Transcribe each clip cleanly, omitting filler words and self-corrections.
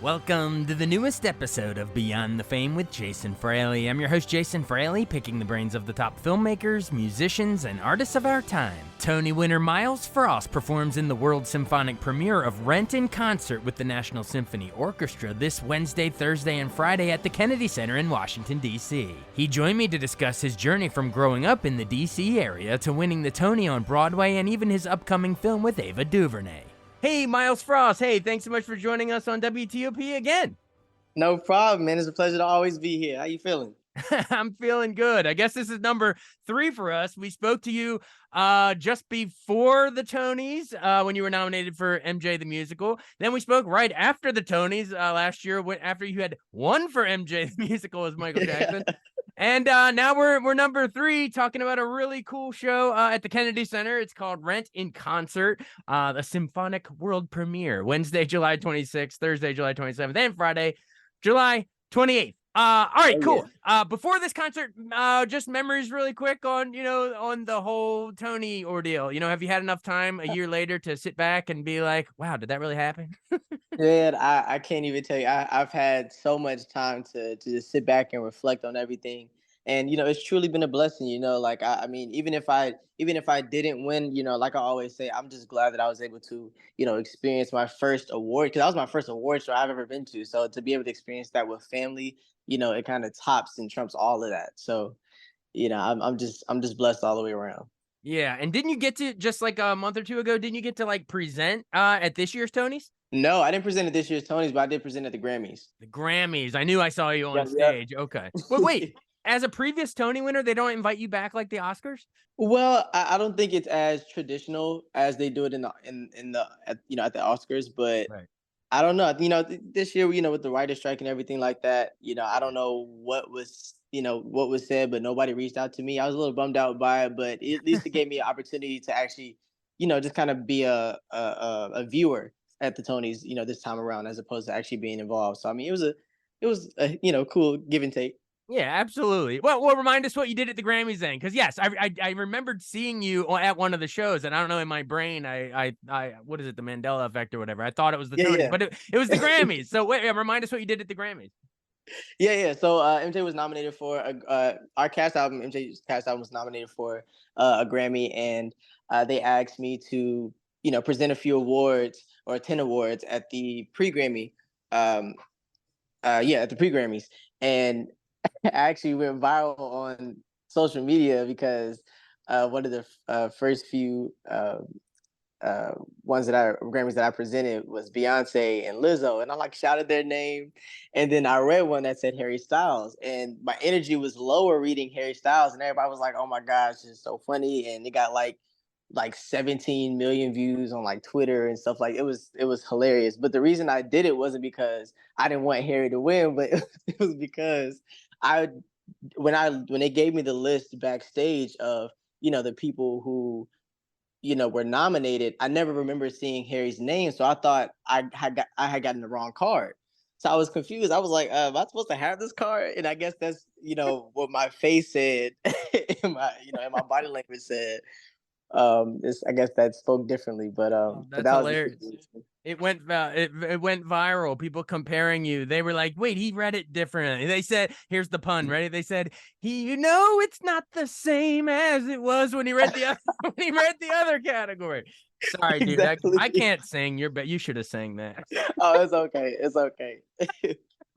Welcome to the newest episode of Beyond the Fame with Jason Fraley. I'm your host, Jason Fraley, picking the brains of the top filmmakers, musicians, and artists of our time. Tony winner Myles performs in the world symphonic premiere of Rent in concert with the National Symphony Orchestra this Wednesday, Thursday, and Friday at the Kennedy Center in Washington, D.C. He joined me to discuss his journey from growing up in the D.C. area to winning the Tony on Broadway and even his upcoming film with Ava DuVernay. Hey, Myles Frost. Hey, thanks so much for joining us on WTOP again. No problem, man. It's a pleasure to always be here. How you feeling? I'm feeling good. I guess this is number 3 for us. We spoke to you just before the Tonys when you were nominated for MJ the Musical. Then we spoke right after the Tonys last year after you had won for MJ the Musical as Michael Jackson. And now we're number 3 talking about a really cool show at the Kennedy Center. It's called Rent in Concert, the symphonic world premiere, Wednesday, July 26th, Thursday, July 27th, and Friday, July 28th. All right, cool. Yeah. Before this concert, just memories really quick on the whole Tony ordeal. Have you had enough time a year later to sit back and be like, wow, did that really happen? Man, I can't even tell you. I've had so much time to just sit back and reflect on everything. And, it's truly been a blessing, like, I mean, even if I didn't win, like I always say, I'm just glad that I was able to, experience my first award, because that was my first award show I've ever been to. So to be able to experience that with family, it kind of tops and trumps all of that. So, I'm just blessed all the way around. Yeah. And didn't you get to, just like a month or two ago, didn't you get to like present at this year's Tonys? No, I didn't present at this year's Tonys, but I did present at the Grammys. The Grammys. I knew I saw you on stage. Okay. But wait, as a previous Tony winner, they don't invite you back like the Oscars? Well, I don't think it's as traditional as they do it at the Oscars, but right. I don't know. This year, with the writer's strike and everything like that, I don't know what was said, but nobody reached out to me. I was a little bummed out by it, but at least it gave me an opportunity to actually, just kind of be a viewer at the Tonys, this time around, as opposed to actually being involved. So I mean, it was a cool give and take. Yeah, absolutely. Well, remind us what you did at the Grammys then, because yes, I remembered seeing you at one of the shows, and I don't know, in my brain, I what is it, the Mandela effect or whatever? I thought it was the Tonys, but it was the Grammys. So remind us what you did at the Grammys. Yeah. So MJ was nominated for our cast album. MJ's cast album was nominated for a Grammy, and they asked me to present a few awards or 10 awards at the pre-Grammy. At the pre-Grammys, and I actually went viral on social media because one of the first few Grammys that I presented was Beyonce and Lizzo, and I shouted their name, and then I read one that said Harry Styles, and my energy was lower reading Harry Styles, and everybody was like, "Oh my gosh, it's so funny," and it got like 17 million views on Twitter and stuff. It was hilarious. But the reason I did it wasn't because I didn't want Harry to win, but it was because when they gave me the list backstage of the people who were nominated, I never remember seeing Harry's name, so I thought I had gotten the wrong card. So I was confused. I was like, am I supposed to have this card? And I guess that's what my face said, and my body language said. I guess that spoke differently, but that's that hilarious. It went viral. People comparing you. They were like, "Wait, he read it differently." They said, "Here's the pun, ready?" They said, it's not the same as it was when he read the other category." Sorry, dude. Exactly. I can't sing. You should have sang that. Oh, it's okay. It's okay.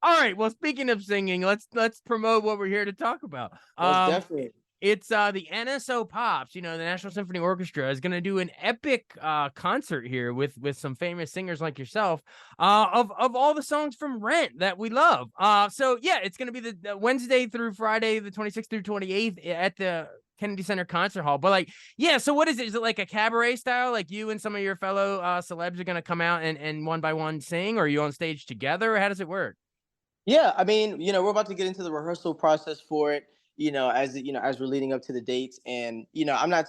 All right. Well, speaking of singing, let's promote what we're here to talk about. Most definitely. It's the NSO Pops, the National Symphony Orchestra is going to do an epic concert here with some famous singers like yourself of all the songs from Rent that we love. So yeah, it's going to be the Wednesday through Friday, the 26th through 28th at the Kennedy Center Concert Hall. But so what is it? Is it like a cabaret style? Like you and some of your fellow celebs are going to come out and one by one sing, or are you on stage together, or how does it work? Yeah, I mean, we're about to get into the rehearsal process for it. As we're leading up to the dates, and I'm not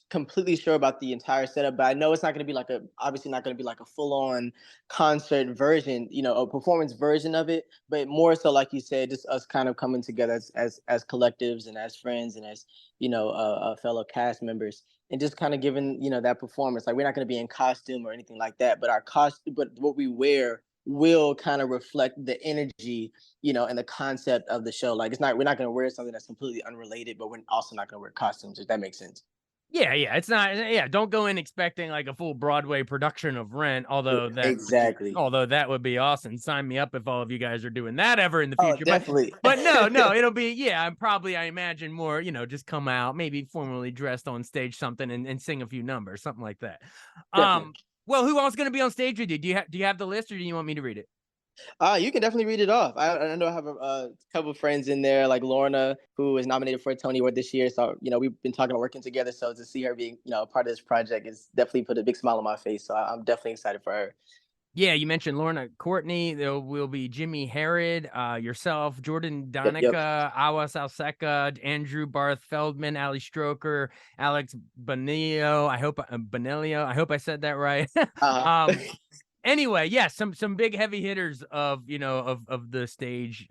completely sure about the entire setup, but I know it's not going to be obviously not going to be like a full-on concert version, a performance version of it, but more so, like you said, just us kind of coming together as collectives and as friends and as fellow cast members, and just kind of giving that performance. We're not going to be in costume or anything like that, but but what we wear will kind of reflect the energy, and the concept of the show. Like, we're not going to wear something that's completely unrelated, but we're also not going to wear costumes, if that makes sense. Yeah, yeah, it's not yeah, don't go in expecting, like, a full Broadway production of Rent, Exactly. although that would be awesome. Sign me up if all of you guys are doing that ever in the Oh, future, definitely. but no, no, it'll be yeah, I'm probably I imagine more, just come out, maybe formally dressed on stage something and sing a few numbers, something like that. Definitely. Well, who else gonna be on stage with you? Do you have the list or do you want me to read it? You can definitely read it off. I know I have a couple friends in there, like Lorna, who is nominated for a Tony Award this year. So, we've been talking about working together. So to see her being, a part of this project is definitely put a big smile on my face. So I'm definitely excited for her. Yeah, you mentioned Lorna Courtney. There will be Jimmy Herod, yourself, Jordan Yep, yep. Donica, Awa Salseca, Andrew Barth Feldman, Ali Stroker, Alex Bonilio. I hope I said that right. Uh-huh. um, anyway, yeah, some big heavy hitters of the stage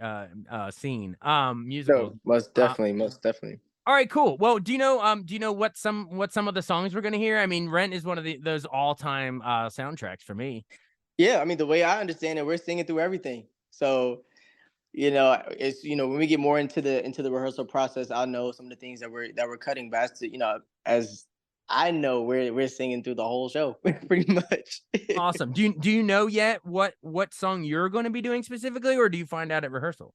scene, musicals. No, most Uh, definitely, most definitely. all right, cool. Well, do you know what some of the songs we're gonna hear? I mean, Rent is one of those all time soundtracks for me. Yeah, I mean, the way I understand it, we're singing through everything. So, it's when we get more into the rehearsal process, I'll know some of the things that we're cutting. But as I know, we're singing through the whole show, pretty much. Awesome. Do you know yet what song you're going to be doing specifically, or do you find out at rehearsal?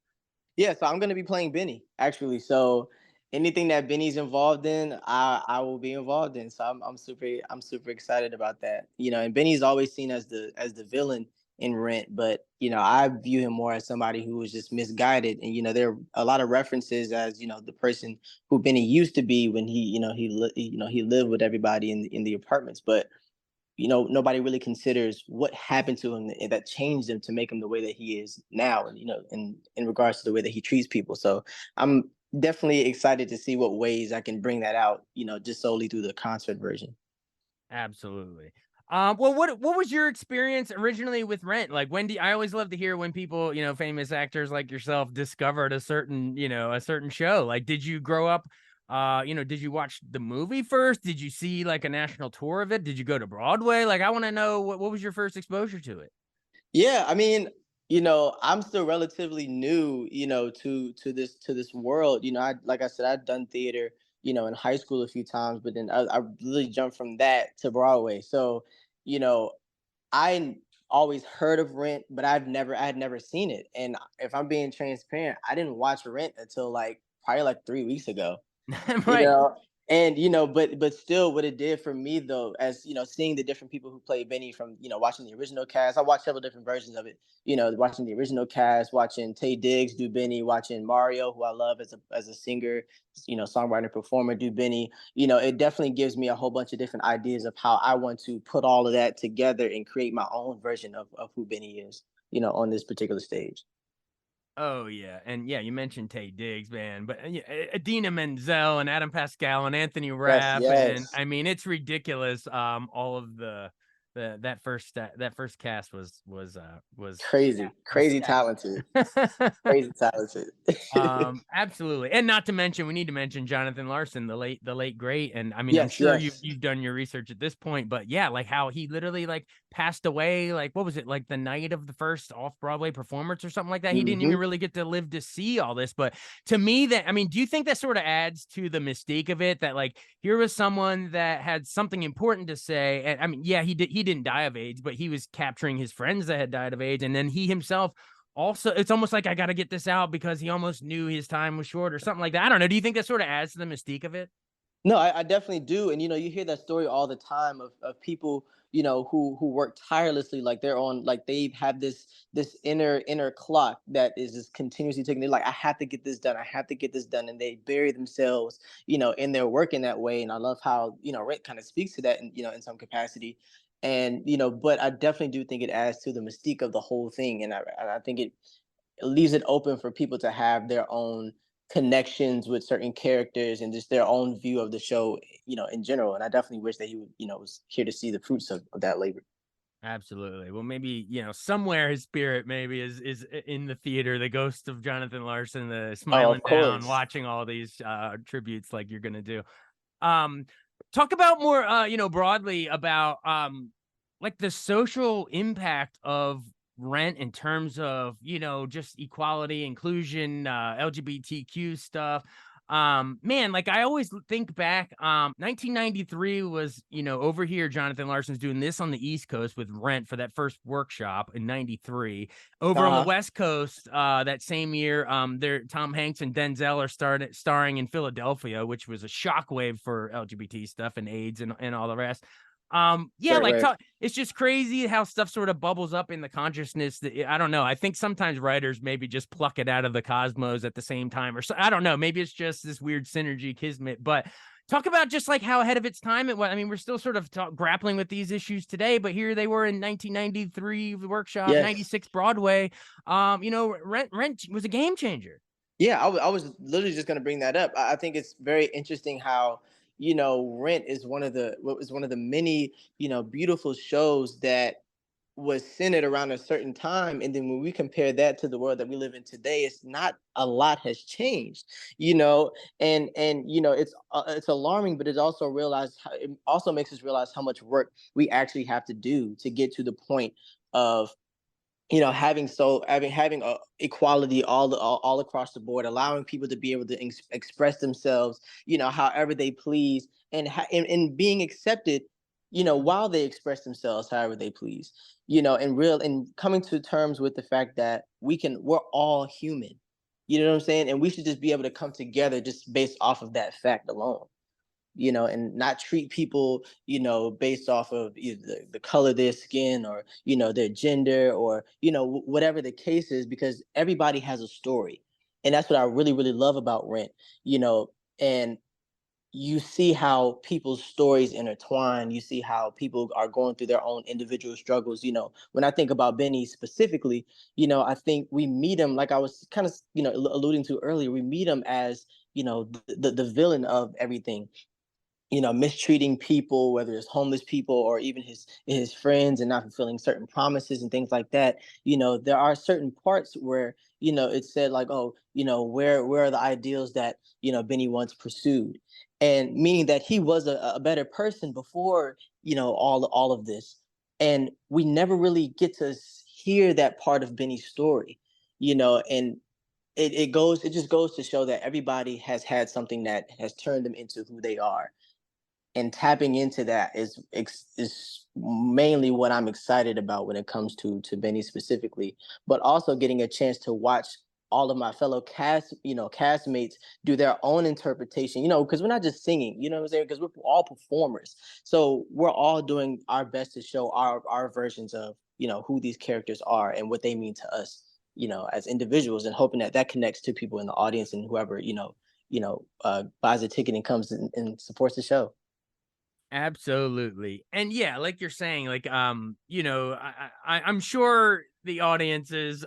Yeah, so I'm gonna be playing Benny, actually. So anything that Benny's involved in, I will be involved in. So I'm super excited about that. And Benny's always seen as the villain in Rent, but I view him more as somebody who was just misguided. And there are a lot of references as the person who Benny used to be when he lived with everybody in the apartments, but nobody really considers what happened to him that changed him to make him the way that he is now, and in regards to the way that he treats people. So I'm definitely excited to see what ways I can bring that out, just solely through the concert version. Absolutely. Well, what was your experience originally with Rent? Like, I always love to hear when people, famous actors like yourself discovered a certain show. Like, did you grow up, did you watch the movie first? Did you see like a national tour of it? Did you go to Broadway? Like, I want to know what was your first exposure to it? Yeah, I mean, I'm still relatively new, to this world. I like I said, I'd done theater, in high school a few times, but then I really jumped from that to Broadway. So, you know, I always heard of Rent, but I had never seen it. And if I'm being transparent, I didn't watch Rent until like probably like 3 weeks ago you Right. know and but still, what it did for me, though, as seeing the different people who play Benny, from watching the original cast. I watched several different versions of it, watching the original cast, watching Tay Diggs do Benny, watching Mario, who I love as a singer, songwriter, performer, do Benny. It definitely gives me a whole bunch of different ideas of how I want to put all of that together and create my own version of who Benny is, on this particular stage. Oh yeah, and yeah, you mentioned Tay Diggs, man, but yeah, Adina Menzel and Adam Pascal and Anthony Yes, Rapp, and yes. I mean it's ridiculous. All of that first cast Crazy, was crazy talented, stacked. crazy talented. Absolutely, and not to mention, we need to mention Jonathan Larson, the late great, and I mean, I'm Yes, sure you've yes. you've done your research at this point, but yeah, like how he literally like passed away, like what was it, like the night of the first off Broadway performance or something like that. He didn't even Hmm. really get to live to see all this, but to me, that I mean, do you think that sort of adds to the mystique of it? That like here was someone that had something important to say, and I mean, yeah, he didn't die of AIDS, but he was capturing his friends that had died of AIDS, and then he himself also, it's almost like I got to get this out because he almost knew his time was short or something like that. I don't know. Do you think that sort of adds to the mystique of it? No, I definitely do. And you hear that story all the time of people, who work tirelessly, like they're on, like they have this inner clock that is just continuously ticking. They're like, I have to get this done, I have to get this done, and they bury themselves, in their work in that way. And I love how, Rick kind of speaks to that in some capacity. And but I definitely do think it adds to the mystique of the whole thing. And I think it leaves it open for people to have their own connections with certain characters and just their own view of the show, in general. And I definitely wish that he would, was here to see the fruits of that labor. Absolutely. Well, maybe, somewhere his spirit maybe is in the theater, the ghost of Jonathan Larson, the Oh, smiling of down, course. watching all these tributes like you're gonna do. Um, Talk about more, broadly about like the social impact of Rent in terms of, just equality, inclusion, LGBTQ stuff. Man, like I always think back, 1993 was, over here, Jonathan Larson's doing this on the East Coast with Rent for that first workshop in 93. Over on the Uh-huh. West Coast, that same year, there Tom Hanks and Denzel are starring in Philadelphia, which was a shockwave for LGBT stuff and AIDS and all the rest. Yeah, Right, like right. it's just crazy how stuff sort of bubbles up in the consciousness that I don't know. I think sometimes writers maybe just pluck it out of the cosmos at the same time, or so I don't know. Maybe it's just this weird synergy kismet. But talk about just like how ahead of its time it was. I mean, we're still sort of grappling with these issues today, but here they were in 1993 workshop, Yes. 96 Broadway. Rent was a game changer. Yeah, I was literally just going to bring that up. I think it's very interesting how, Rent is one of the many, beautiful shows that was centered around a certain time, and then when we compare that to the world that we live in today, it's not a lot has changed, it's alarming, but it also makes us realize how much work we actually have to do to get to the point of having equality all across the board, allowing people to be able to express themselves, however they please, and being accepted, while they express themselves however they please, and coming to terms with the fact that we're all human, you know what I'm saying, and we should just be able to come together just based off of that fact alone, and not treat people, based off of either the color of their skin, or, their gender, or, whatever the case is, because everybody has a story. And that's what I really, really love about Rent, and you see how people's stories intertwine. You see how people are going through their own individual struggles. When I think about Benny specifically, I think we meet him, like I was kind of, alluding to earlier, we meet him as, the villain of everything, mistreating people, whether it's homeless people or even his friends, and not fulfilling certain promises and things like that. There are certain parts where, it said like, oh, where are the ideals that, Benny once pursued, and meaning that he was a better person before, all of this, and we never really get to hear that part of Benny's story, and it just goes to show that everybody has had something that has turned them into who they are, and tapping into that is mainly what I'm excited about when it comes to Benny specifically, but also getting a chance to watch all of my fellow castmates do their own interpretation, because we're not just singing, you know what I'm saying, because we're all performers, so we're all doing our best to show our versions of, who these characters are and what they mean to us, as individuals, and hoping that that connects to people in the audience, and whoever, buys a ticket and comes and supports the show. Absolutely. And yeah, like you're saying, like I'm sure the audiences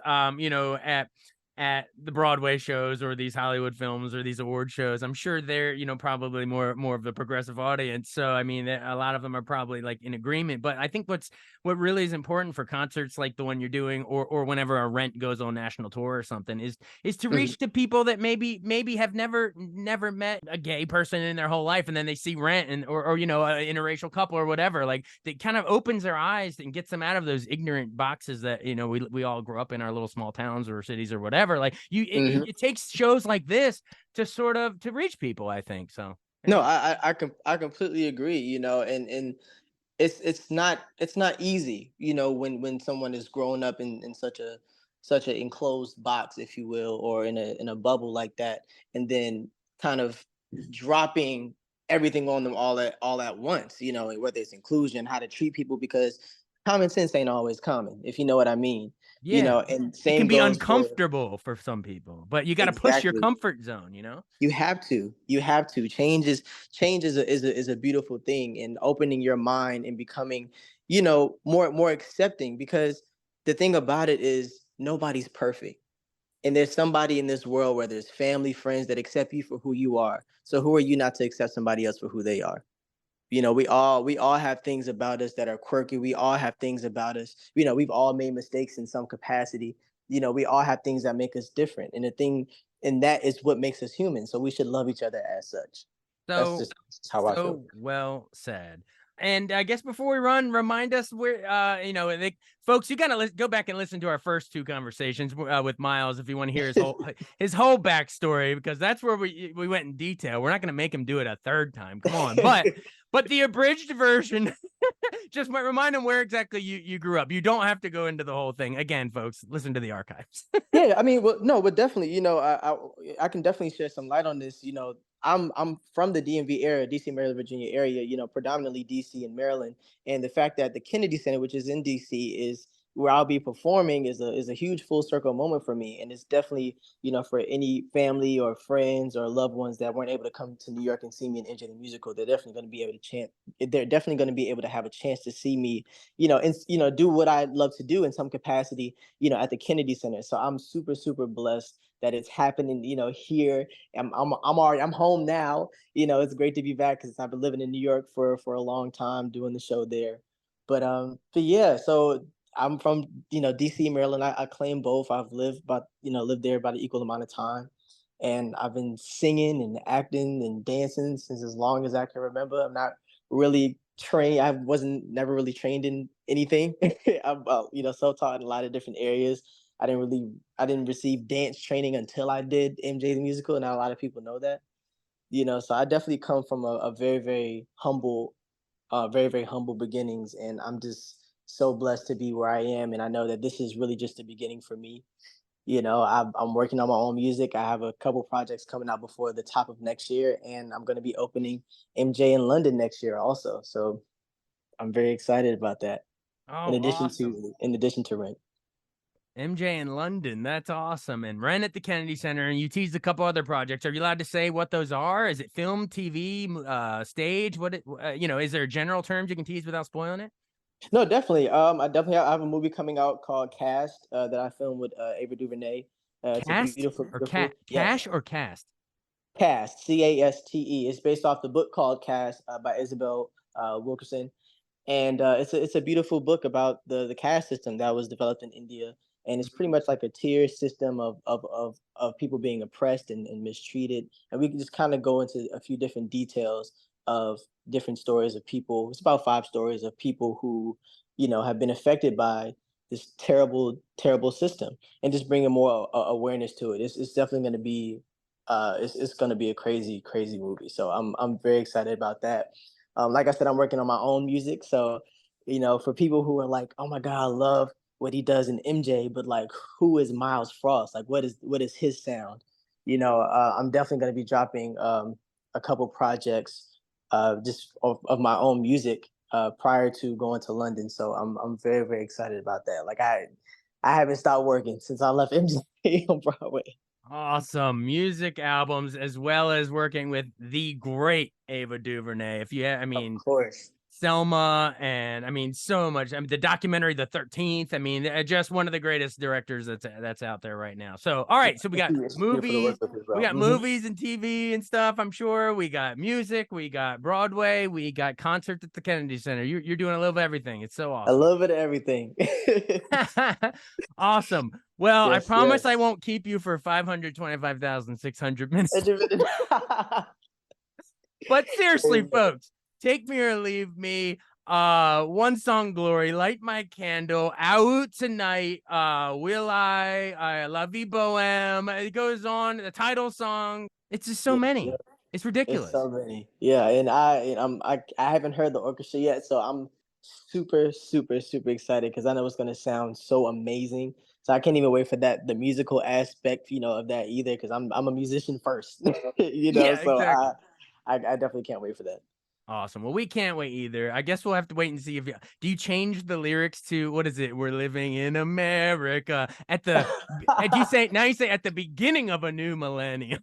at the Broadway shows or these Hollywood films or these award shows, I'm sure they're, probably more of the progressive audience. So I mean, a lot of them are probably like in agreement. But I think what really is important for concerts like the one you're doing, or whenever a Rent goes on national tour or something, is to Mhm. reach the people that maybe have never met a gay person in their whole life, and then they see Rent, and or an interracial couple or whatever. Like, it kind of opens their eyes and gets them out of those ignorant boxes that we all grew up in our little small towns or cities or whatever. Like, Mhm. it takes shows like this to sort of to reach people, I think. So No, yeah. I completely agree. And it's not easy, when someone is growing up in such a enclosed box, if you will, or in a bubble like that, and then kind of dropping everything on them all at once, whether it's inclusion, how to treat people, because common sense ain't always common, if you know what I mean. Yeah, And it can same be goes for uncomfortable for some people, but you got to push your exactly. comfort zone. You have to. You have to. Change is a beautiful thing, and opening your mind and becoming, more accepting, because the thing about it is nobody's perfect. And there's somebody in this world where there's family, friends that accept you for who you are. So who are you not to accept somebody else for who they are? We all have things about us that are quirky. We all have things about us. We've all made mistakes in some capacity. We all have things that make us different. And that is what makes us human. So we should love each other as such. That's So just how I feel. so well said. And I guess before we run, remind us where, folks, you gotta go back and listen to our first two conversations with Myles if you want to hear his whole backstory, because that's where we went in detail. We're not gonna make him do it a third time. Come on, but the abridged version, just might remind him where exactly you grew up. You don't have to go into the whole thing again, folks. Listen to the archives. Yeah, I mean, well, no, but definitely, I can definitely shed some light on this. I'm from the DMV area, DC, Maryland, Virginia area. Predominantly DC and Maryland, and the fact that the Kennedy Center, which is in DC, is where I'll be performing is a huge full circle moment for me, and it's definitely for any family or friends or loved ones that weren't able to come to New York and see me in NJ the Musical, they're definitely going to be able to chance. They're definitely going to be able to have a chance to see me, and do what I love to do in some capacity, at the Kennedy Center. So I'm super, super blessed that it's happening, here. I'm home now. It's great to be back because I've been living in New York for a long time doing the show there. But yeah, so I'm from, DC, Maryland. I claim both. I've lived there about an equal amount of time. And I've been singing and acting and dancing since as long as I can remember. I'm not really trained. I wasn't never really trained in anything. I'm self-taught in a lot of different areas. I didn't receive dance training until I did MJ the Musical, and not a lot of people know that. So I definitely come from a very, very, very humble beginnings, and I'm just so blessed to be where I am. And I know that this is really just the beginning for me. I'm working on my own music. I have a couple projects coming out before the top of next year, and I'm going to be opening MJ in London next year also. So I'm very excited about that. Oh, awesome. In addition to Rent. MJ in London, that's awesome. And Ren at the Kennedy Center, and you teased a couple other projects. Are you allowed to say what those are? Is it film, TV, stage? Is there general terms you can tease without spoiling it? No, definitely. I have a movie coming out called Cast that I filmed with Ava DuVernay. It's a Cast beautiful, or beautiful. Yes, cash or cast? Cast, Caste. It's based off the book called Cast by Isabel Wilkerson, and it's a beautiful book about the caste system that was developed in India, and it's pretty much like a tier system of people being oppressed and mistreated, and we can just kind of go into a few different details of different stories of people. It's about 5 stories of people who have been affected by this terrible, terrible system, and just bringing more awareness to it. It's definitely going to be it's going to be a crazy, crazy movie. So I'm very excited about that. Like I said, I'm working on my own music. So, for people who are like, oh my God, I love what he does in MJ, but like, who is Myles Frost? Like, what is his sound? I'm definitely going to be dropping a couple projects just of my own music prior to going to London. So I'm very, very excited about that. Like I haven't stopped working since I left MJ on Broadway. Awesome music albums, as well as working with the great Ava DuVernay. I Of mean, course. Selma, and I mean so much. I mean the documentary, The 13th. I mean, just one of the greatest directors that's out there right now. So, all Yeah, right, so it's beautiful to work with as we well. got movies and TV and stuff. I'm sure we got music, we got Broadway, we got concerts at the Kennedy Center. You're doing a little of everything. It's so A awesome. little bit of everything. Awesome. Well, I Yes, promise I yes. won't keep you for 525,600 minutes. But seriously, Amen. folks, take me or leave me. One Song Glory, Light My Candle, Out Tonight, Will I La Vie Boheme. It goes on, the title song. It's just so Yeah, many. It's it's ridiculous. so many. Yeah, I haven't heard the orchestra yet, so I'm super, super, super excited because I know it's gonna sound so amazing. So I can't even wait for that, the musical aspect, of that either, because I'm a musician first. Yeah, So exactly. I definitely can't wait for that. Awesome. Well, we can't wait either. I guess we'll have to wait and see if do you change the lyrics to what is it? We're living in America at the. Do you say now? You say at the beginning of a new millennium.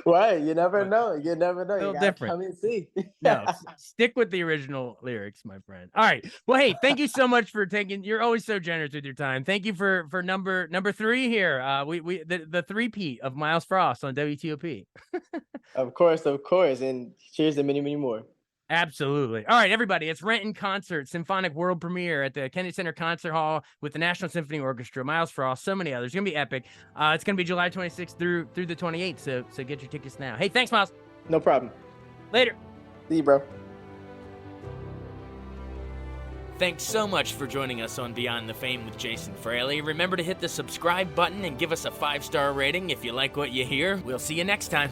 Right. You never But know. You never know. a You little gotta different. come and see. No, stick with the original lyrics, my friend. All right. Well, hey, thank you so much for taking. You're always so generous with your time. Thank you for number 3 here. The three-peat of Myles Frost on WTOP. Of course. And cheers to many, many more. Absolutely. All right, everybody. It's Rent in Concert, Symphonic World Premiere at the Kennedy Center Concert Hall with the National Symphony Orchestra, Myles Frost, so many others. It's gonna be epic. It's gonna be July 26th through the 28th. So get your tickets now. Hey, thanks, Myles. No problem. Later. See you, bro. Thanks so much for joining us on Beyond the Fame with Jason Fraley. Remember to hit the subscribe button and give us a 5-star rating if you like what you hear. We'll see you next time.